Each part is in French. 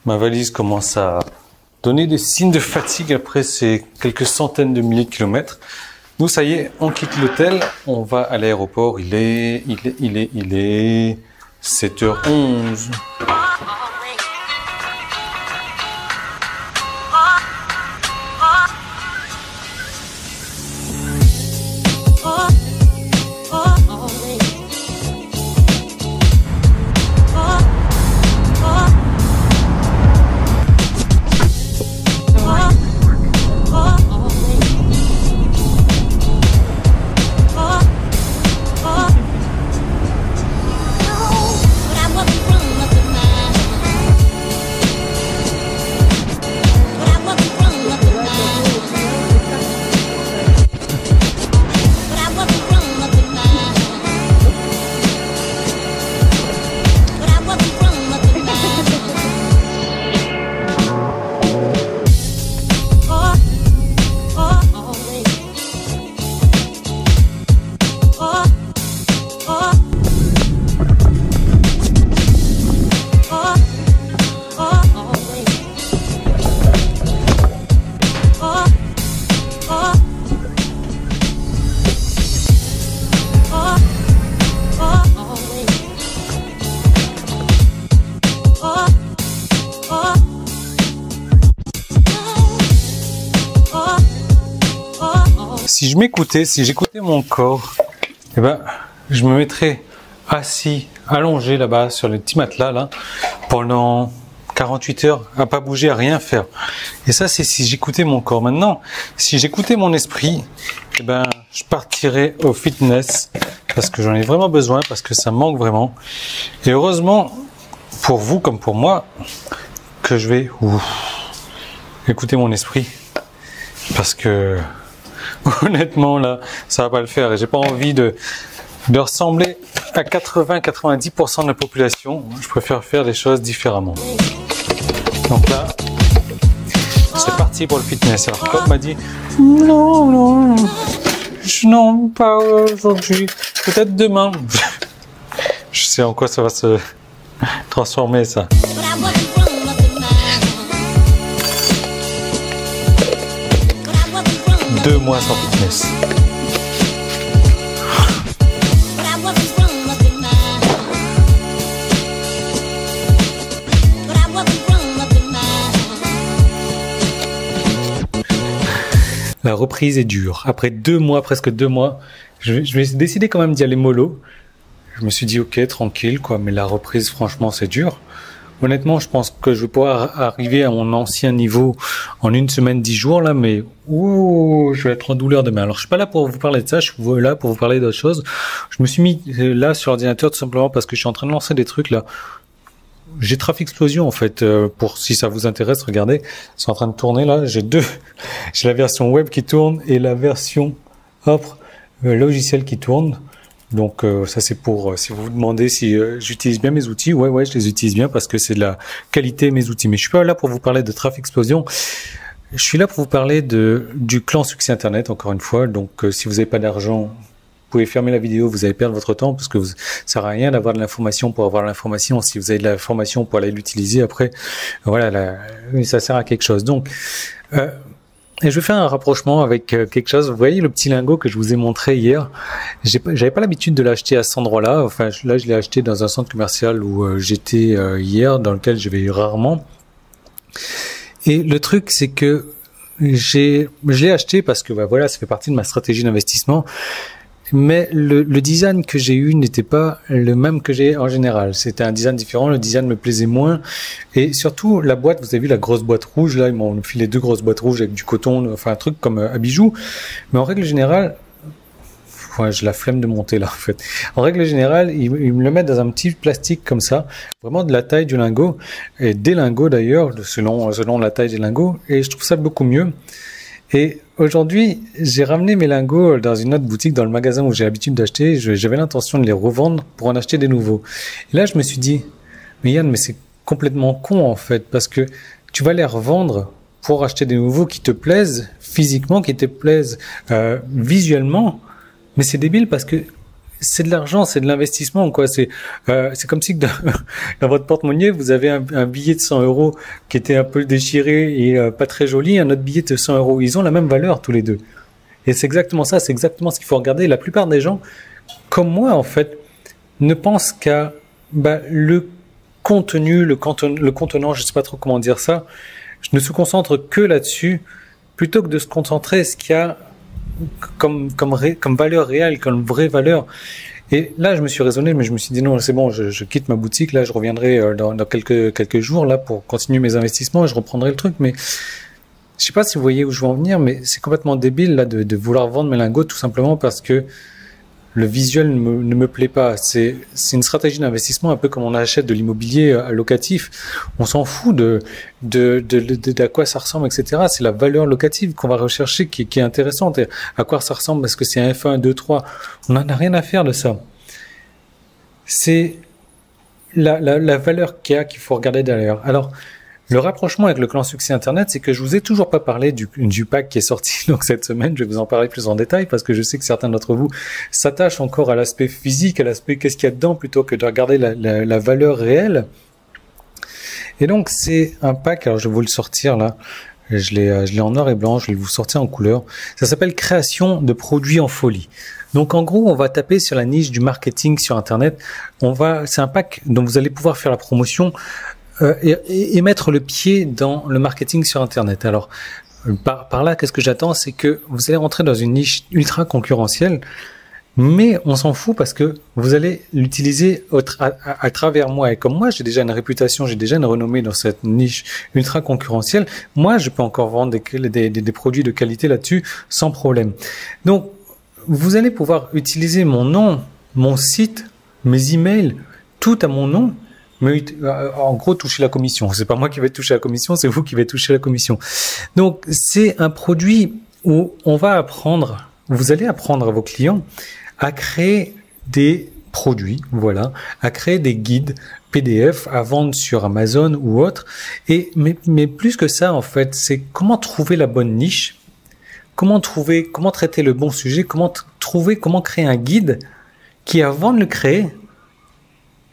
Ma valise commence à donner des signes de fatigue après ces quelques centaines de milliers de kilomètres. Nous, ça y est, on quitte l'hôtel, on va à l'aéroport. Il est 7h11. Si je m'écoutais, si j'écoutais mon corps, eh ben, je me mettrais assis, allongé là-bas sur le petit matelas là, pendant 48 heures, à pas bouger, à rien faire. Et ça, c'est si j'écoutais mon corps. Maintenant, si j'écoutais mon esprit, eh ben, je partirais au fitness parce que j'en ai vraiment besoin, parce que ça me manque vraiment. Et heureusement, pour vous comme pour moi, que je vais écouter mon esprit, parce que honnêtement là, ça va pas le faire. Et j'ai pas envie de ressembler à 80-90% de la population. Je préfère faire les choses différemment. Donc là, c'est parti pour le fitness. Alors Cobb m'a dit non, non, pas aujourd'hui, peut-être demain. Je sais en quoi ça va se transformer ça. 2 mois sans fitness. La reprise est dure. Après 2 mois, presque 2 mois, je vais décider quand même d'y aller mollo. Je me suis dit ok, tranquille quoi, mais la reprise franchement c'est dur. Honnêtement, je pense que je vais pouvoir arriver à mon ancien niveau en 1 semaine, 10 jours là, mais je vais être en douleur demain. Alors je suis pas là pour vous parler de ça, je suis là pour vous parler d'autre chose. Je me suis mis là sur l'ordinateur tout simplement parce que je suis en train de lancer des trucs là. J'ai Traffic Explosion en fait, pour si ça vous intéresse, regardez, c'est en train de tourner là. J'ai la version web qui tourne et la version logiciel qui tourne. Donc ça c'est pour si vous vous demandez si j'utilise bien mes outils, ouais je les utilise bien parce que c'est de la qualité mes outils. Mais je suis pas là pour vous parler de Traffic Explosion. Je suis là pour vous parler du clan succès internet encore une fois. Donc si vous n'avez pas d'argent, vous pouvez fermer la vidéo, vous allez perdre votre temps parce que ça sert à rien d'avoir de l'information pour avoir de l'information. Si vous avez de l'information pour aller l'utiliser après, voilà, ça sert à quelque chose. Donc et je vais faire un rapprochement avec quelque chose. Vous voyez le petit lingot que je vous ai montré hier. J'avais pas l'habitude de l'acheter à cet endroit-là. Enfin, là, je l'ai acheté dans un centre commercial où j'étais hier, dans lequel je vais rarement. Et le truc, c'est que je l'ai acheté parce que voilà, ça fait partie de ma stratégie d'investissement. Mais le design que j'ai eu n'était pas le même que j'ai en général. C'était un design différent, le design me plaisait moins. Et surtout, la boîte, vous avez vu la grosse boîte rouge, là, ils m'ont filé 2 grosses boîtes rouges avec du coton, enfin un truc comme à bijoux. Mais en règle générale, j'ai la flemme de monter là en fait. En règle générale, ils me le mettent dans un petit plastique comme ça, vraiment de la taille du lingot, et des lingots d'ailleurs, selon la taille des lingots, et je trouve ça beaucoup mieux. Et aujourd'hui, j'ai ramené mes lingots dans une autre boutique, dans le magasin où j'ai l'habitude d'acheter. J'avais l'intention de les revendre pour en acheter des nouveaux. Et là, je me suis dit, mais Yann, mais c'est complètement con en fait, parce que tu vas les revendre pour acheter des nouveaux qui te plaisent physiquement, qui te plaisent visuellement. Mais c'est débile parce que c'est de l'argent, c'est de l'investissement, quoi. C'est comme si dans votre porte-monnaie, vous avez un billet de 100 euros qui était un peu déchiré et pas très joli, un autre billet de 100 euros. Ils ont la même valeur, tous les deux. Et c'est exactement ça, c'est exactement ce qu'il faut regarder. La plupart des gens, comme moi, en fait, ne pensent qu'à le contenu, le contenant, je sais pas trop comment dire ça. Je ne se concentre que là-dessus, plutôt que de se concentrer sur ce qu'il y a comme valeur réelle, comme vraie valeur. Et là, je me suis raisonné, mais je me suis dit non, c'est bon, je quitte ma boutique. Là, je reviendrai dans quelques jours là pour continuer mes investissements et je reprendrai le truc. Mais je sais pas si vous voyez où je veux en venir, mais c'est complètement débile là de vouloir vendre mes lingots tout simplement parce que le visuel ne me plaît pas. C'est une stratégie d'investissement un peu comme on achète de l'immobilier locatif. On s'en fout d'à quoi ça ressemble, etc. C'est la valeur locative qu'on va rechercher qui est intéressante. Et à quoi ça ressemble, est-ce que c'est un F1, 2, 3 On n'en a rien à faire de ça. C'est la valeur qu'il y a qu'il faut regarder derrière. Alors, le rapprochement avec le clan Succès Internet, c'est que je vous ai toujours pas parlé du pack qui est sorti donc cette semaine. Je vais vous en parler plus en détail parce que je sais que certains d'entre vous s'attachent encore à l'aspect physique, à l'aspect qu'est-ce qu'il y a dedans plutôt que de regarder la valeur réelle. Et donc c'est un pack, alors je vais vous le sortir là. Je l'ai en noir et blanc, je vais vous sortir en couleur. Ça s'appelle création de produits en folie. Donc en gros, on va taper sur la niche du marketing sur Internet. C'est un pack dont vous allez pouvoir faire la promotion et mettre le pied dans le marketing sur Internet. Alors, par là, qu'est-ce que j'attends? C'est que vous allez rentrer dans une niche ultra concurrentielle, mais on s'en fout parce que vous allez l'utiliser à travers moi. Et comme moi, j'ai déjà une réputation, j'ai déjà une renommée dans cette niche ultra concurrentielle, moi, je peux encore vendre des produits de qualité là-dessus sans problème. Donc, vous allez pouvoir utiliser mon nom, mon site, mes emails, tout à mon nom, mais en gros toucher la commission. C'est pas moi qui vais toucher la commission, c'est vous qui vais toucher la commission. Donc c'est un produit où vous allez apprendre à vos clients à créer des produits, voilà, à créer des guides PDF à vendre sur Amazon ou autre. Mais plus que ça en fait, c'est comment trouver la bonne niche, comment traiter le bon sujet, comment créer un guide qui avant de le créer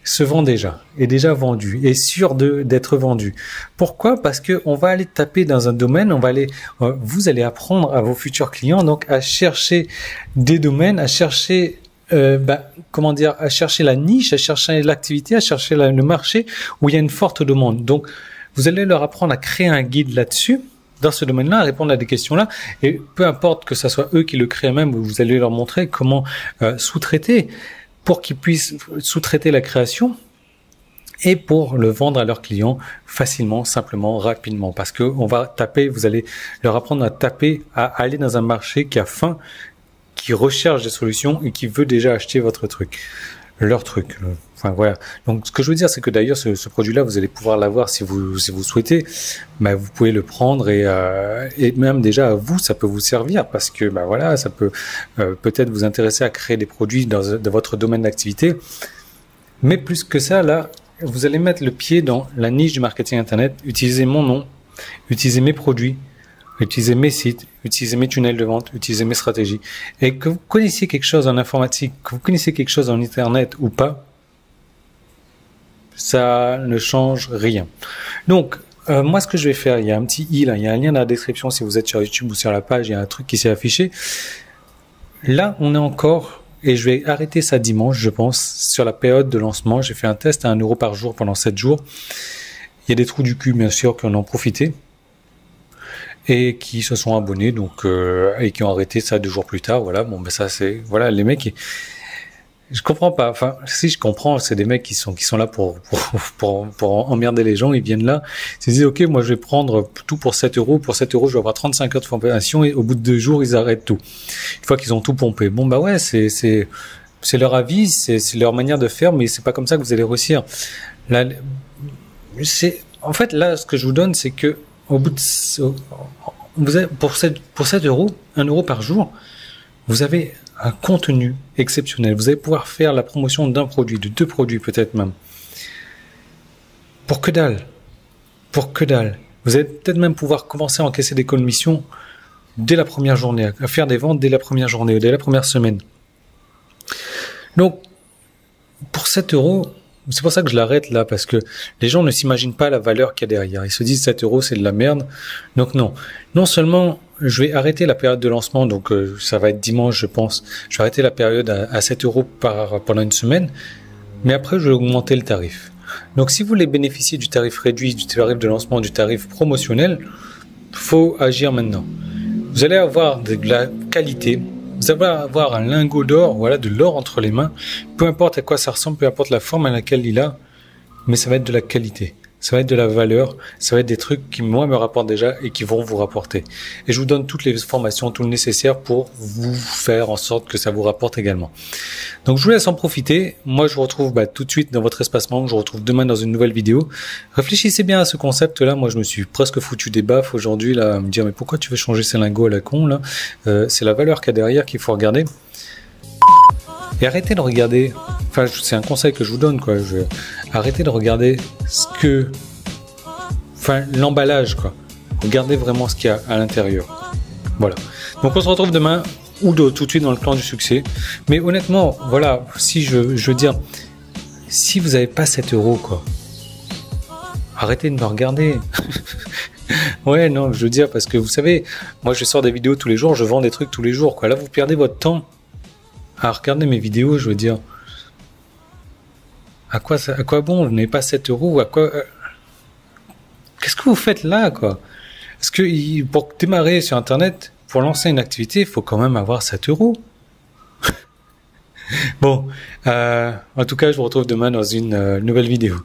se vend déjà, est déjà vendu, est sûr d'être vendu. Pourquoi? Parce que on va aller taper dans un domaine, vous allez apprendre à vos futurs clients donc à chercher des domaines, à chercher à chercher la niche, à chercher l'activité, à chercher le marché où il y a une forte demande. Donc vous allez leur apprendre à créer un guide là-dessus, dans ce domaine-là, à répondre à des questions-là, et peu importe que ça soit eux qui le créent même, vous allez leur montrer comment sous-traiter pour qu'ils puissent sous-traiter la création et pour le vendre à leurs clients facilement, simplement, rapidement. Parce que vous allez leur apprendre à taper, à aller dans un marché qui a faim, qui recherche des solutions et qui veut déjà acheter leur truc. Enfin voilà. Donc ce que je veux dire, c'est que d'ailleurs ce produit-là, vous allez pouvoir l'avoir si vous souhaitez. Vous pouvez le prendre et même déjà à vous, ça peut vous servir parce que voilà, ça peut peut-être vous intéresser à créer des produits dans votre domaine d'activité. Mais plus que ça, là, vous allez mettre le pied dans la niche du marketing Internet, utiliser mon nom, utiliser mes produits, utiliser mes sites, utiliser mes tunnels de vente, utiliser mes stratégies. Et que vous connaissiez quelque chose en informatique, que vous connaissiez quelque chose en Internet ou pas, ça ne change rien. Donc, moi, ce que je vais faire, il y a un petit i là, il y a un lien dans la description si vous êtes sur YouTube ou sur la page, il y a un truc qui s'est affiché. Là, on est encore, et je vais arrêter ça dimanche, je pense, sur la période de lancement. J'ai fait un test à 1 € par jour pendant 7 jours. Il y a des trous du cul, bien sûr, qui en ont profité et qui se sont abonnés, donc et qui ont arrêté ça 2 jours plus tard. Voilà, ça c'est voilà les mecs. Je comprends pas. Enfin, si je comprends, c'est des mecs qui sont là pour emmerder les gens. Ils viennent là, ils se disent ok, moi je vais prendre tout pour 7 €. Pour 7 €, je vais avoir 35 heures de formation et au bout de 2 jours, ils arrêtent tout. Une fois qu'ils ont tout pompé. Ouais, c'est leur avis, c'est leur manière de faire, mais c'est pas comme ça que vous allez réussir. Là, en fait là, ce que je vous donne, c'est que au bout de pour 7 €, 1 € par jour, vous avez un contenu exceptionnel. Vous allez pouvoir faire la promotion d'un produit, de 2 produits peut-être même. Pour que dalle. Vous allez peut-être même pouvoir commencer à encaisser des commissions dès la première journée, à faire des ventes dès la première journée, dès la première semaine. Donc, pour 7 euros, c'est pour ça que je l'arrête là, parce que les gens ne s'imaginent pas la valeur qu'il y a derrière. Ils se disent 7 euros, c'est de la merde. Donc non. Non seulement je vais arrêter la période de lancement, donc ça va être dimanche, je pense. Je vais arrêter la période à 7 euros pendant une semaine, mais après, je vais augmenter le tarif. Donc si vous voulez bénéficier du tarif réduit, du tarif de lancement, du tarif promotionnel, faut agir maintenant. Vous allez avoir de la qualité. Vous allez avoir un lingot d'or, voilà, de l'or entre les mains. Peu importe à quoi ça ressemble, peu importe la forme à laquelle il a, mais ça va être de la qualité. Ça va être de la valeur, ça va être des trucs qui, moi, me rapportent déjà et qui vont vous rapporter. Et je vous donne toutes les formations, tout le nécessaire pour vous faire en sorte que ça vous rapporte également. Donc, je vous laisse en profiter. Moi, je vous retrouve tout de suite dans votre espace membre. Je vous retrouve demain dans une nouvelle vidéo. Réfléchissez bien à ce concept-là. Moi, je me suis presque foutu des baffes aujourd'hui, là, à me dire, mais pourquoi tu veux changer ces lingots à la con, là? C'est la valeur qu'il y a derrière qu'il faut regarder. Et arrêtez de regarder, enfin c'est un conseil que je vous donne, quoi. Arrêtez de regarder l'emballage, quoi. Regardez vraiment ce qu'il y a à l'intérieur. Voilà. Donc on se retrouve demain ou tout de suite dans le clan du succès. Mais honnêtement, voilà, si je veux dire, si vous n'avez pas 7 euros, quoi, arrêtez de me regarder. Ouais, non, je veux dire, parce que vous savez, moi je sors des vidéos tous les jours, je vends des trucs tous les jours, quoi. Là, vous perdez votre temps à regarder mes vidéos, je veux dire. À quoi bon? Vous n'avez pas 7 euros, à quoi... Qu'est-ce que vous faites là, quoi? Parce que pour démarrer sur Internet, pour lancer une activité, il faut quand même avoir 7 euros. Bon, en tout cas, je vous retrouve demain dans une nouvelle vidéo.